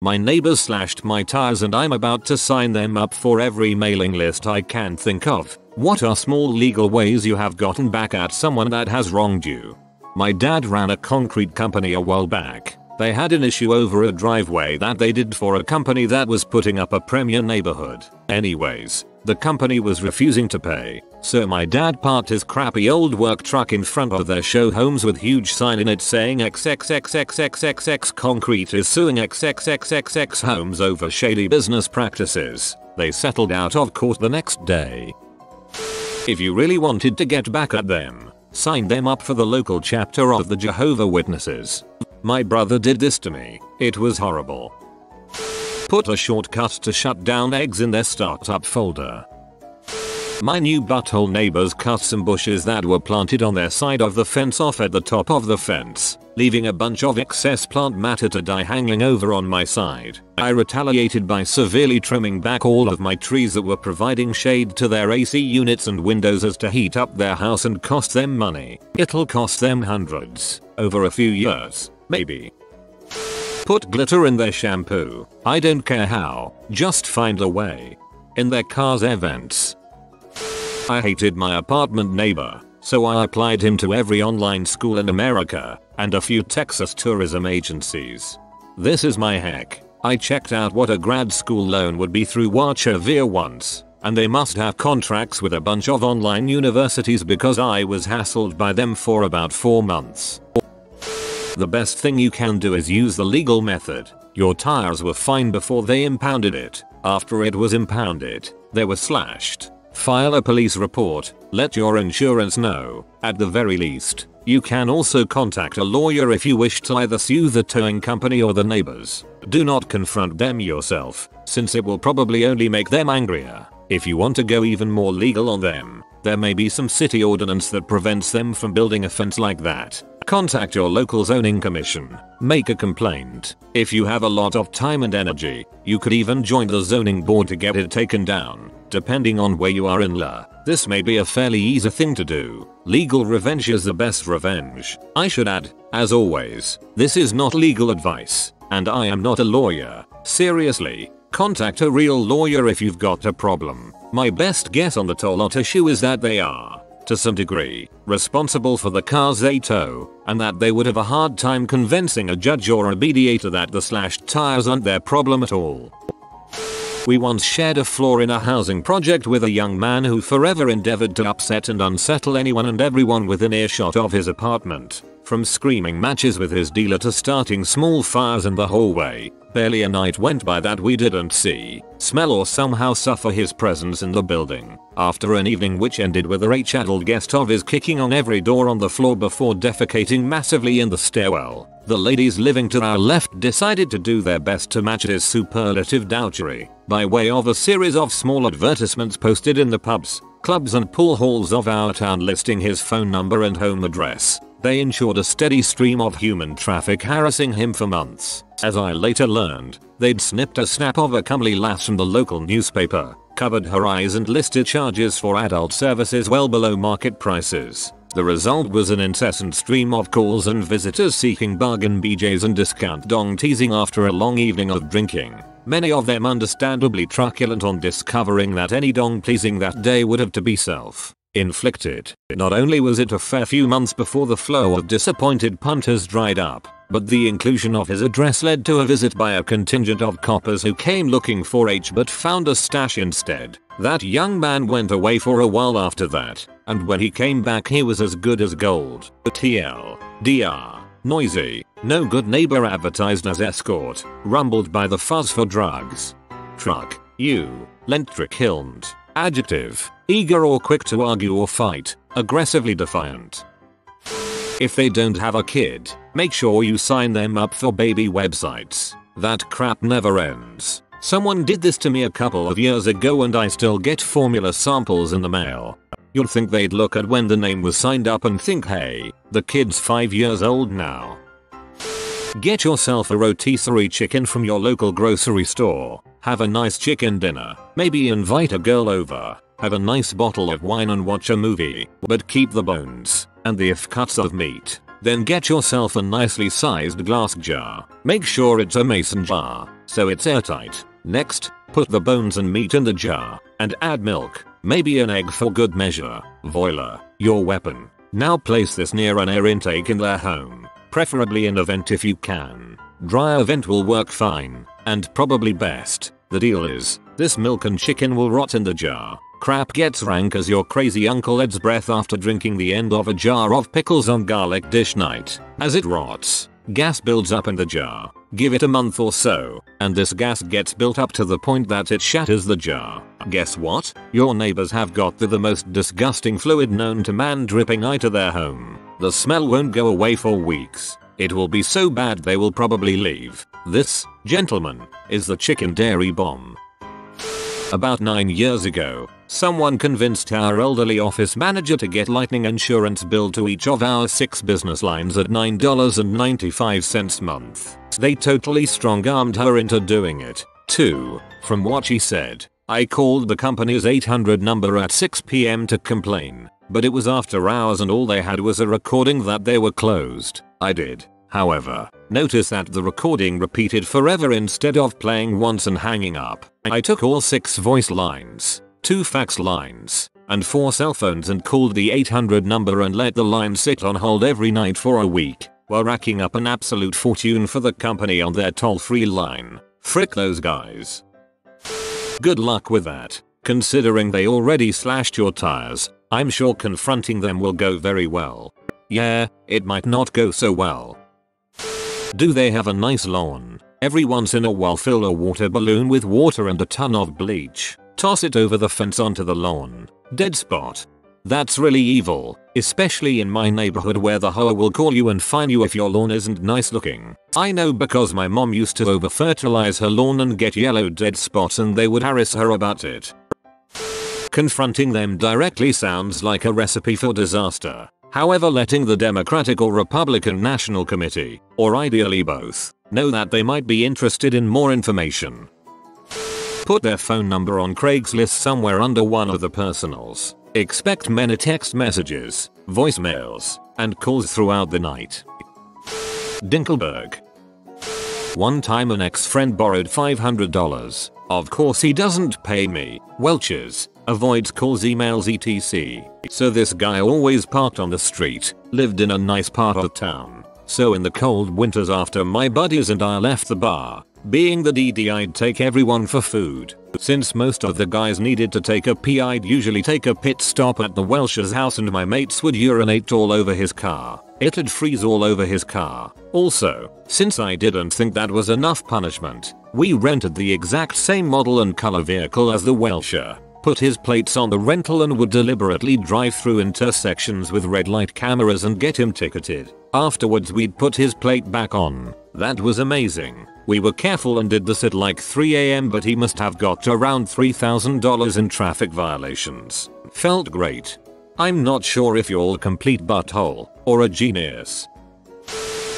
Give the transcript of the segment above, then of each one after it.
My neighbors slashed my tires and I'm about to sign them up for every mailing list I can think of. What are small legal ways you have gotten back at someone that has wronged you? My dad ran a concrete company a while back. They had an issue over a driveway that they did for a company that was putting up a premier neighborhood. Anyways, the company was refusing to pay, so my dad parked his crappy old work truck in front of their show homes with huge sign in it saying XXXXXXX concrete is suing XXXXX homes over shady business practices. They settled out of court the next day. If you really wanted to get back at them, sign them up for the local chapter of the Jehovah's Witnesses. My brother did this to me. It was horrible. Put a shortcut to shut down eggs in their startup folder. My new butthole neighbors cut some bushes that were planted on their side of the fence off at the top of the fence, leaving a bunch of excess plant matter to die hanging over on my side. I retaliated by severely trimming back all of my trees that were providing shade to their AC units and windows as to heat up their house and cost them money. It'll cost them hundreds over a few years, maybe. Put glitter in their shampoo. I don't care how, just find a way. In their car's air vents. I hated my apartment neighbor, so I applied him to every online school in America and a few Texas tourism agencies. This is my heck. I checked out what a grad school loan would be through Watchavia once, and they must have contracts with a bunch of online universities because I was hassled by them for about 4 months. The best thing you can do is use the legal method. Your tires were fine before they impounded it. After it was impounded, they were slashed. File a police report. Let your insurance know. At the very least, you can also contact a lawyer if you wish to either sue the towing company or the neighbors. Do not confront them yourself, since it will probably only make them angrier. If you want to go even more legal on them, there may be some city ordinance that prevents them from building a fence like that. Contact your local zoning commission. Make a complaint. If you have a lot of time and energy, you could even join the zoning board to get it taken down. Depending on where you are in law, this may be a fairly easy thing to do. Legal revenge is the best revenge. I should add, as always, this is not legal advice, and I am not a lawyer. Seriously, contact a real lawyer if you've got a problem. My best guess on the toll lot issue is that they are, to some degree, responsible for the cars they tow, and that they would have a hard time convincing a judge or a mediator that the slashed tires aren't their problem at all. We once shared a floor in a housing project with a young man who forever endeavored to upset and unsettle anyone and everyone within earshot of his apartment. From screaming matches with his dealer to starting small fires in the hallway, barely a night went by that we didn't see, smell or somehow suffer his presence in the building. After an evening which ended with a rage-addled guest of his kicking on every door on the floor before defecating massively in the stairwell, the ladies living to our left decided to do their best to match his superlative dowry, by way of a series of small advertisements posted in the pubs, clubs and pool halls of our town listing his phone number and home address. They ensured a steady stream of human traffic harassing him for months. As I later learned, they'd snipped a snap of a comely lass from the local newspaper, covered her eyes and listed charges for adult services well below market prices. The result was an incessant stream of calls and visitors seeking bargain BJs and discount dong teasing after a long evening of drinking. Many of them understandably truculent on discovering that any dong pleasing that day would have to be self-inflicted. Not only was it a fair few months before the flow of disappointed punters dried up, but the inclusion of his address led to a visit by a contingent of coppers who came looking for H but found a stash instead. That young man went away for a while after that, and when he came back he was as good as gold. TLDR. Noisy, no good neighbor advertised as escort, rumbled by the fuzz for drugs. Truck, lentric hilmed, adjective, eager or quick to argue or fight, aggressively defiant. If they don't have a kid, make sure you sign them up for baby websites. That crap never ends. Someone did this to me a couple of years ago and I still get formula samples in the mail. You'd think they'd look at when the name was signed up and think, hey, the kid's 5 years old now. Get yourself a rotisserie chicken from your local grocery store. Have a nice chicken dinner. Maybe invite a girl over. Have a nice bottle of wine and watch a movie. But keep the bones and the cuts of meat. Then get yourself a nicely sized glass jar. Make sure it's a mason jar, so it's airtight. Next, put the bones and meat in the jar, and add milk, maybe an egg for good measure. Voila, your weapon. Now place this near an air intake in their home, preferably in a vent if you can. Dryer vent will work fine, and probably best. The deal is, this milk and chicken will rot in the jar. Crap gets rank as your crazy uncle Ed's breath after drinking the end of a jar of pickles on garlic dish night. As it rots, gas builds up in the jar. Give it a month or so, and this gas gets built up to the point that it shatters the jar. Guess what? Your neighbors have got the most disgusting fluid known to man dripping into their home. The smell won't go away for weeks. It will be so bad they will probably leave. This, gentlemen, is the chicken dairy bomb. About 9 years ago, someone convinced our elderly office manager to get lightning insurance billed to each of our 6 business lines at $9.95 a month. They totally strong-armed her into doing it, too. From what she said, I called the company's 800 number at 6 PM to complain, but it was after hours and all they had was a recording that they were closed. I did, however, notice that the recording repeated forever instead of playing once and hanging up. I took all 6 voice lines, 2 fax lines, and 4 cell phones and called the 800 number and let the line sit on hold every night for a week, while racking up an absolute fortune for the company on their toll-free line. Frick those guys. Good luck with that. Considering they already slashed your tires, I'm sure confronting them will go very well. Yeah, it might not go so well. Do they have a nice lawn? Every once in a while fill a water balloon with water and a ton of bleach. Toss it over the fence onto the lawn. Dead spot. That's really evil, especially in my neighborhood where the hoe will call you and fine you if your lawn isn't nice looking. I know because my mom used to over fertilize her lawn and get yellow dead spots and they would harass her about it. Confronting them directly sounds like a recipe for disaster. However, letting the Democratic or Republican National Committee, or ideally both, know that they might be interested in more information. Put their phone number on Craigslist somewhere under one of the personals. Expect many text messages, voicemails, and calls throughout the night. Dinkleberg. One time an ex-friend borrowed $500. Of course he doesn't pay me. Welches. Avoids calls, emails, etc. So this guy always parked on the street, lived in a nice part of town. So in the cold winters after my buddies and I left the bar, being the DD I'd take everyone for food. Since most of the guys needed to take a pee, I'd usually take a pit stop at the Welsh's house and my mates would urinate all over his car. It'd freeze all over his car. Also, since I didn't think that was enough punishment, we rented the exact same model and color vehicle as the Welsher, put his plates on the rental and would deliberately drive through intersections with red light cameras and get him ticketed. Afterwards we'd put his plate back on. That was amazing. We were careful and did this at like 3 AM, but he must have got around $3,000 in traffic violations. Felt great. I'm not sure if you're a complete butthole or a genius.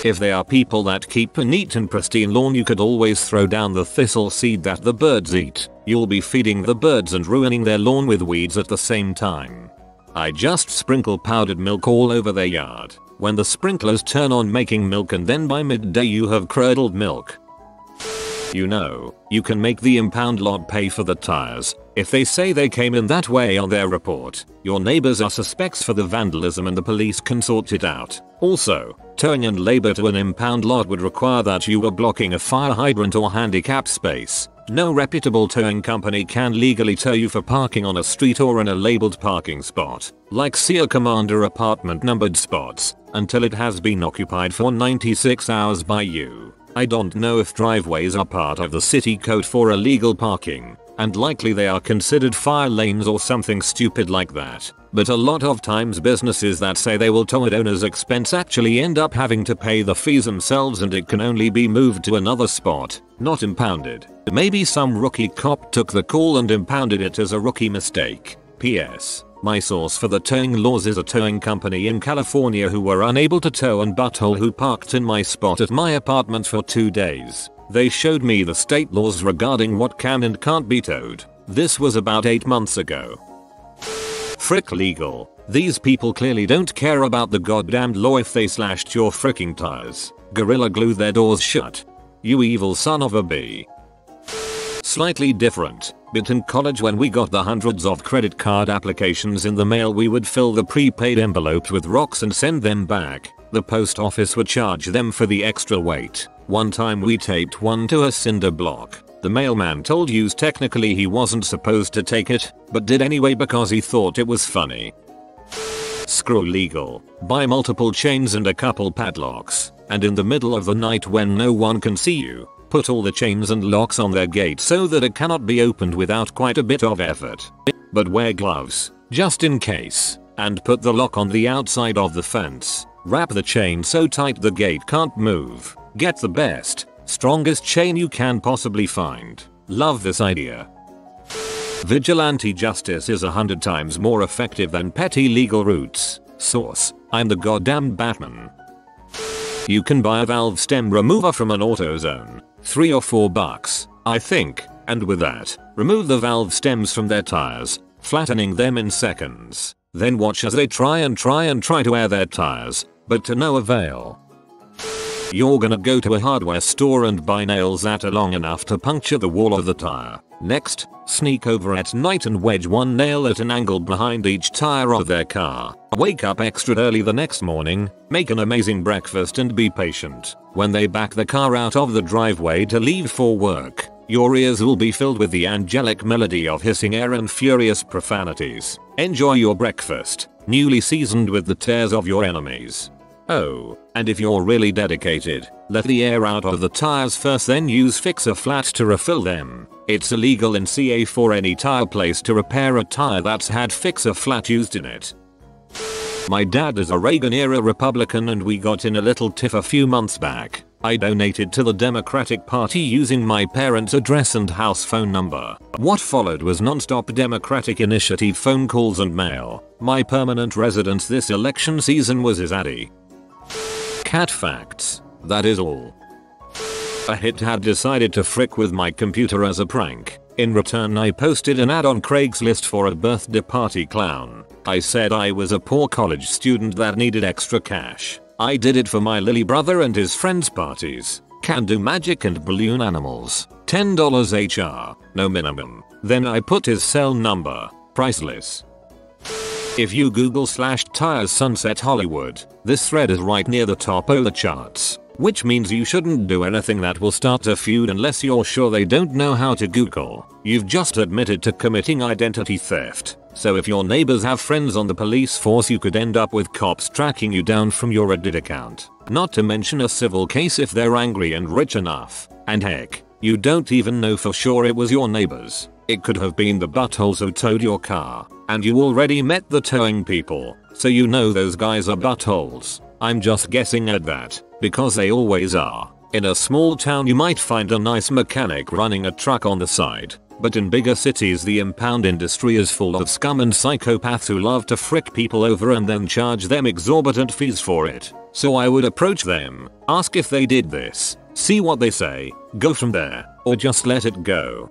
If they are people that keep a neat and pristine lawn, you could always throw down the thistle seed that the birds eat. You'll be feeding the birds and ruining their lawn with weeds at the same time. I just sprinkle powdered milk all over their yard. When the sprinklers turn on making milk and then by midday you have curdled milk. You know, you can make the impound lot pay for the tires. If they say they came in that way on their report, your neighbors are suspects for the vandalism and the police can sort it out. Also, towing and labor to an impound lot would require that you were blocking a fire hydrant or handicap space. No reputable towing company can legally tow you for parking on a street or in a labeled parking spot, like Sea Commander apartment numbered spots, until it has been occupied for 96 hours by you. I don't know if driveways are part of the city code for illegal parking, and likely they are considered fire lanes or something stupid like that. But a lot of times businesses that say they will tow at owner's expense actually end up having to pay the fees themselves and it can only be moved to another spot, not impounded. Maybe some rookie cop took the call and impounded it as a rookie mistake. P.S. My source for the towing laws is a towing company in California who were unable to tow an butthole who parked in my spot at my apartment for 2 days. They showed me the state laws regarding what can and can't be towed. This was about 8 months ago. Frick legal. These people clearly don't care about the goddamn law if they slashed your freaking tires. Gorilla glue their doors shut. You evil son of a bee. Slightly different, but in college when we got the hundreds of credit card applications in the mail we would fill the prepaid envelopes with rocks and send them back. The post office would charge them for the extra weight. One time we taped one to a cinder block. The mailman told us technically he wasn't supposed to take it, but did anyway because he thought it was funny. Screw legal. Buy multiple chains and a couple padlocks, and in the middle of the night when no one can see you, put all the chains and locks on their gate so that it cannot be opened without quite a bit of effort. But wear gloves, just in case, and put the lock on the outside of the fence. Wrap the chain so tight the gate can't move. Get the best, strongest chain you can possibly find. Love this idea. Vigilante justice is 100 times more effective than petty legal routes. Source: I'm the goddamn Batman. You can buy a valve stem remover from an AutoZone. $3 or $4, I think, and with that, remove the valve stems from their tires, flattening them in seconds. Then watch as they try to air their tires, but to no avail. You're gonna go to a hardware store and buy nails that are long enough to puncture the wall of the tire. Next, sneak over at night and wedge one nail at an angle behind each tire of their car. Wake up extra early the next morning, make an amazing breakfast and be patient. When they back the car out of the driveway to leave for work, your ears will be filled with the angelic melody of hissing air and furious profanities. Enjoy your breakfast, newly seasoned with the tears of your enemies. Oh, and if you're really dedicated, let the air out of the tires first, then use Fixer Flat to refill them. It's illegal in CA for any tire place to repair a tire that's had Fixer Flat used in it. My dad is a Reagan-era Republican and we got in a little tiff a few months back. I donated to the Democratic Party using my parents' address and house phone number. What followed was non-stop Democratic Initiative phone calls and mail. My permanent residence this election season was his addy. Cat facts. That is all. A hit had decided to frick with my computer as a prank. In return I posted an ad on Craigslist for a birthday party clown. I said I was a poor college student that needed extra cash. I did it for my lily brother and his friends' parties. Can do magic and balloon animals. $10 HR. No minimum. Then I put his cell number. Priceless. If you Google /tires Sunset Hollywood, this thread is right near the top of the charts. Which means you shouldn't do anything that will start a feud unless you're sure they don't know how to Google. You've just admitted to committing identity theft. So if your neighbors have friends on the police force you could end up with cops tracking you down from your Reddit account. Not to mention a civil case if they're angry and rich enough. And heck, you don't even know for sure it was your neighbors. It could have been the buttholes who towed your car. And you already met the towing people, so you know those guys are buttholes. I'm just guessing at that, because they always are. In a small town you might find a nice mechanic running a truck on the side, but in bigger cities the impound industry is full of scum and psychopaths who love to frick people over and then charge them exorbitant fees for it. So I would approach them, ask if they did this, see what they say, go from there, or just let it go.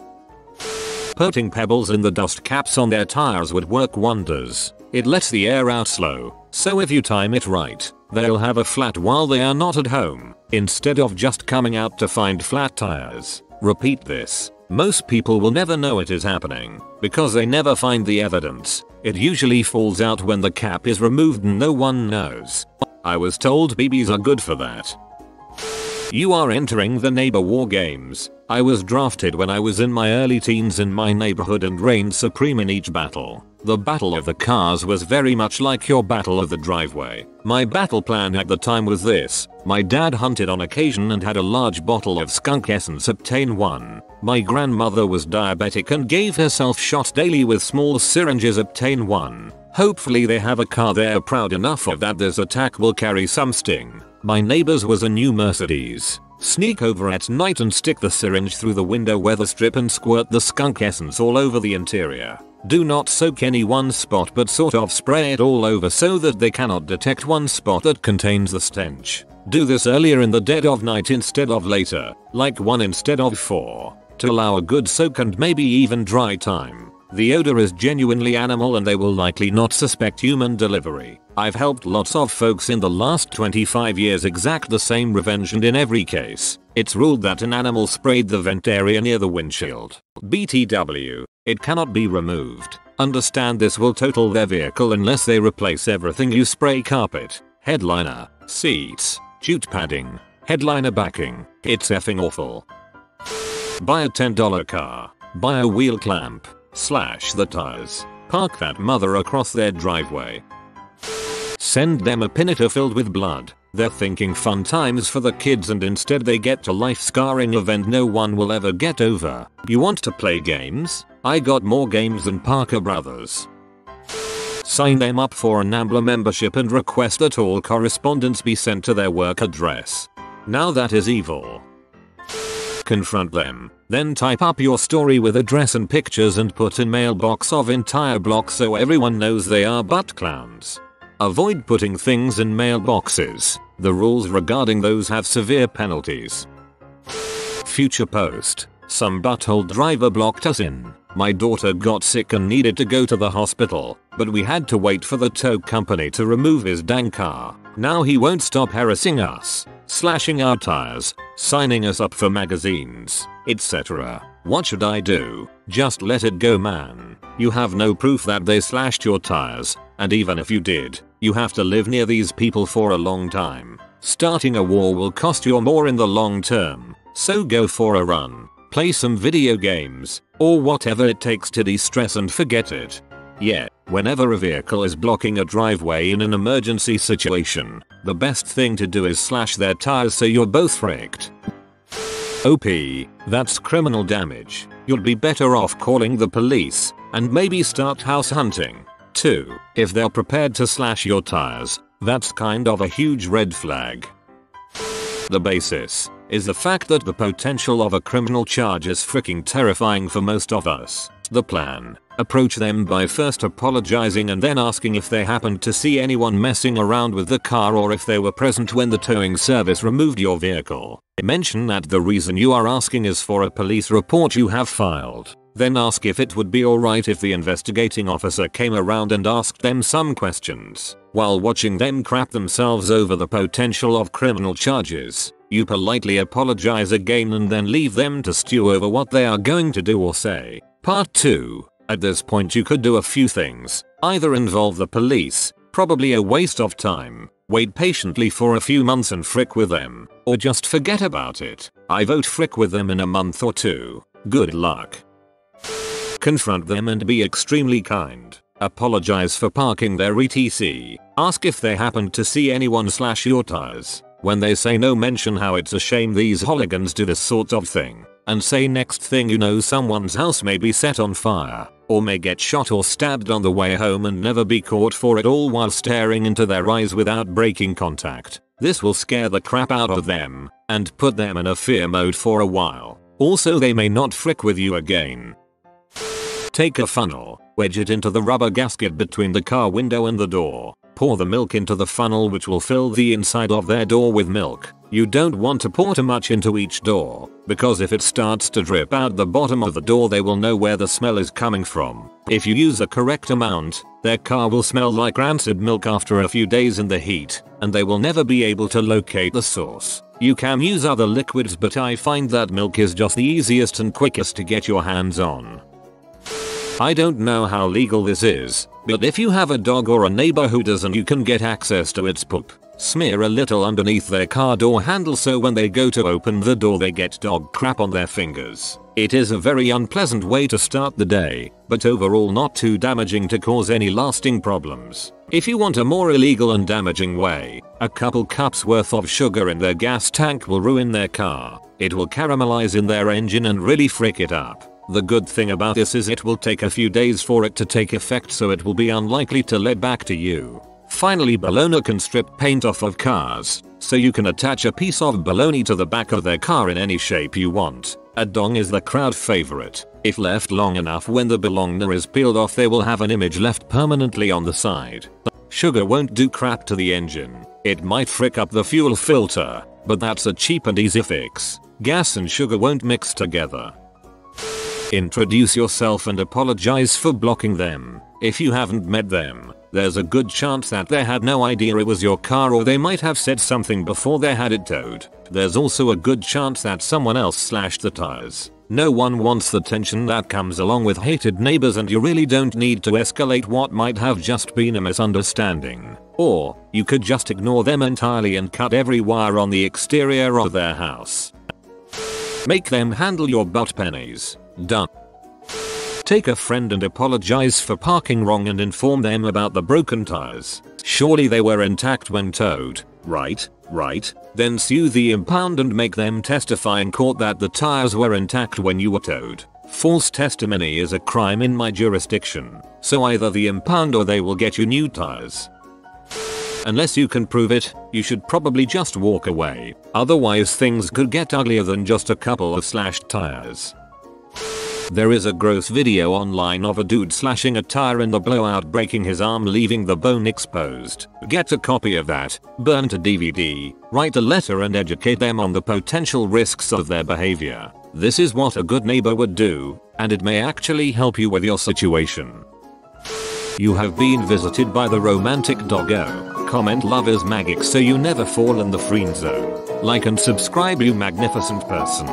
Putting pebbles in the dust caps on their tires would work wonders. It lets the air out slow, so if you time it right, they'll have a flat while they are not at home, instead of just coming out to find flat tires. Repeat this. Most people will never know it is happening, because they never find the evidence. It usually falls out when the cap is removed and no one knows. I was told BBs are good for that. You are entering the neighbor war games. I was drafted when I was in my early teens in my neighborhood and reigned supreme in each battle. The battle of the cars was very much like your battle of the driveway. My battle plan at the time was this. My dad hunted on occasion and had a large bottle of skunk essence. Obtain 1. My grandmother was diabetic and gave herself shots daily with small syringes. Obtain 1. Hopefully they have a car they're proud enough of that this attack will carry some sting. My neighbor's was a new Mercedes. Sneak over at night and stick the syringe through the window weather strip and squirt the skunk essence all over the interior. Do not soak any one spot but sort of spray it all over so that they cannot detect one spot that contains the stench. Do this earlier in the dead of night instead of later, like 1 instead of 4, to allow a good soak and maybe even dry time. The odor is genuinely animal and they will likely not suspect human delivery. I've helped lots of folks in the last 25 years exact the same revenge, and in every case, it's ruled that an animal sprayed the vent area near the windshield. BTW, it cannot be removed. Understand this will total their vehicle unless they replace everything you spray: carpet, headliner, seats, jute padding, headliner backing. It's effing awful. Buy a $10 car. Buy a wheel clamp. Slash the tires. Park that mother across their driveway. Send them a pinata filled with blood. They're thinking fun times for the kids and instead they get a life-scarring event no one will ever get over. You want to play games? I got more games than Parker Brothers. Sign them up for an NAMBLA membership and request that all correspondence be sent to their work address. Now that is evil. Confront them, then type up your story with address and pictures and put in mailbox of entire block so everyone knows they are butt clowns. Avoid putting things in mailboxes. The rules regarding those have severe penalties. Future post. Some butthole driver blocked us in. My daughter got sick and needed to go to the hospital, but we had to wait for the tow company to remove his dang car. Now he won't stop harassing us, slashing our tires, signing us up for magazines, etc. What should I do? Just let it go, man. You have no proof that they slashed your tires, and even if you did, you have to live near these people for a long time. Starting a war will cost you more in the long term, so go for a run, play some video games, or whatever it takes to de-stress and forget it. Yeah, whenever a vehicle is blocking a driveway in an emergency situation, the best thing to do is slash their tires so you're both fricked. OP, that's criminal damage. You'd be better off calling the police, and maybe start house hunting. 2. If they're prepared to slash your tires, that's kind of a huge red flag. The basis is the fact that the potential of a criminal charge is freaking terrifying for most of us. The plan: approach them by first apologizing and then asking if they happened to see anyone messing around with the car or if they were present when the towing service removed your vehicle. Mention that the reason you are asking is for a police report you have filed. Then ask if it would be alright if the investigating officer came around and asked them some questions. While watching them crap themselves over the potential of criminal charges, you politely apologize again and then leave them to stew over what they are going to do or say. Part 2. At this point you could do a few things. Either involve the police, probably a waste of time, wait patiently for a few months and frick with them, or just forget about it. I vote frick with them in a month or two. Good luck. Confront them and be extremely kind. Apologize for parking there etc. Ask if they happened to see anyone slash your tires. When they say no, mention how it's a shame these hooligans do this sort of thing. And say next thing you know someone's house may be set on fire, or may get shot or stabbed on the way home and never be caught for it, all while staring into their eyes without breaking contact. This will scare the crap out of them, and put them in a fear mode for a while. Also, they may not frick with you again. Take a funnel, wedge it into the rubber gasket between the car window and the door. Pour the milk into the funnel, which will fill the inside of their door with milk. You don't want to pour too much into each door, because if it starts to drip out the bottom of the door they will know where the smell is coming from. If you use the correct amount, their car will smell like rancid milk after a few days in the heat, and they will never be able to locate the source. You can use other liquids, but I find that milk is just the easiest and quickest to get your hands on. I don't know how legal this is, but if you have a dog or a neighbor who does and you can get access to its poop, smear a little underneath their car door handle so when they go to open the door they get dog crap on their fingers. It is a very unpleasant way to start the day, but overall not too damaging to cause any lasting problems. If you want a more illegal and damaging way, a couple cups worth of sugar in their gas tank will ruin their car. It will caramelize in their engine and really frick it up. The good thing about this is it will take a few days for it to take effect, so it will be unlikely to lead back to you. Finally, baloney can strip paint off of cars, so you can attach a piece of baloney to the back of their car in any shape you want. A dong is the crowd favorite. If left long enough, when the baloney is peeled off they will have an image left permanently on the side. Sugar won't do crap to the engine. It might frick up the fuel filter, but that's a cheap and easy fix. Gas and sugar won't mix together. Introduce yourself and apologize for blocking them. If you haven't met them, there's a good chance that they had no idea it was your car, or they might have said something before they had it towed. There's also a good chance that someone else slashed the tires. No one wants the tension that comes along with hated neighbors, and you really don't need to escalate what might have just been a misunderstanding. Or, you could just ignore them entirely and cut every wire on the exterior of their house. Make them handle your butt pennies. Done. Take a friend and apologize for parking wrong and inform them about the broken tires. Surely they were intact when towed, right? Then sue the impound and make them testify in court that the tires were intact when you were towed. False testimony is a crime in my jurisdiction, so either the impound or they will get you new tires. Unless you can prove it, you should probably just walk away. Otherwise things could get uglier than just a couple of slashed tires. There is a gross video online of a dude slashing a tire in the blowout, breaking his arm, leaving the bone exposed. Get a copy of that, burn to DVD, write a letter and educate them on the potential risks of their behavior. This is what a good neighbor would do, and it may actually help you with your situation. You have been visited by the romantic doggo. Comment love is magic so you never fall in the friend zone. Like and subscribe, you magnificent person.